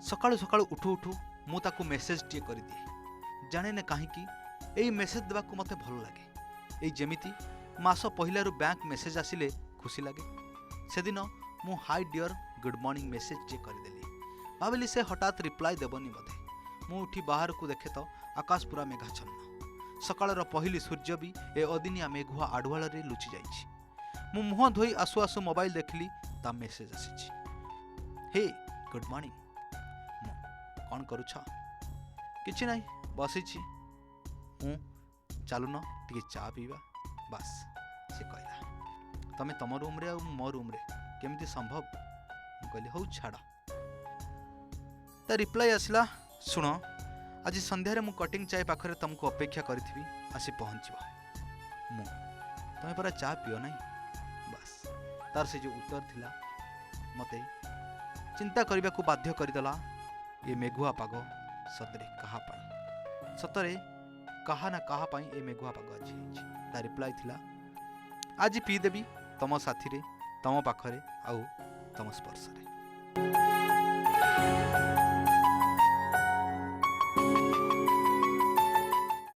सकाळू सकाळू उठू उठू मु ताकू मेसेज टे कर दिए जाने ना कहीं यही मेसेज देवा मते भल लगे यही जेमिति मास पहलू बैंक मेसेज आसिले खुशी लगे से दिन मु hi dear good morning message टे करदेली भाविली से हठात रिप्लाई देवनी बोधे मु उठी बाहर को देखे तो आकाश पूरा मेघाच्छन्न सकाळर पहली सूर्य भी ए अदिनिया मेघुआ आढ़ुआल लुचि जाइछि मु मुह धोई आसु आसु मोबाइल देखली ता मेसेज आसी हे गुड मॉर्निंग कौन करुछ किछि नहीं बसी चलुन टे चा पीवा बास से कहला तमें तुम रूम रे मो रूम रे केमिति संभव कहली हौ छाड़ ता रिप्लाई आसला शुण आज संध्यारे मु कटिंग चाय पाखरे तुमको अपेक्षा करी आसी पहुँचब मु तुम्हें परा चा पियो नहीं बास तार से जो उत्तर थिला मते चिंता करने को बाध्य करदेला ये मेघुआ पाग सतरे कहा सतरे कहा ना कहा ये मेघुआ पाग आज ता रिप्लाई थिला आज पीदेवी तम साथी रे तम पाखरे आउ तम स्पर्श रे।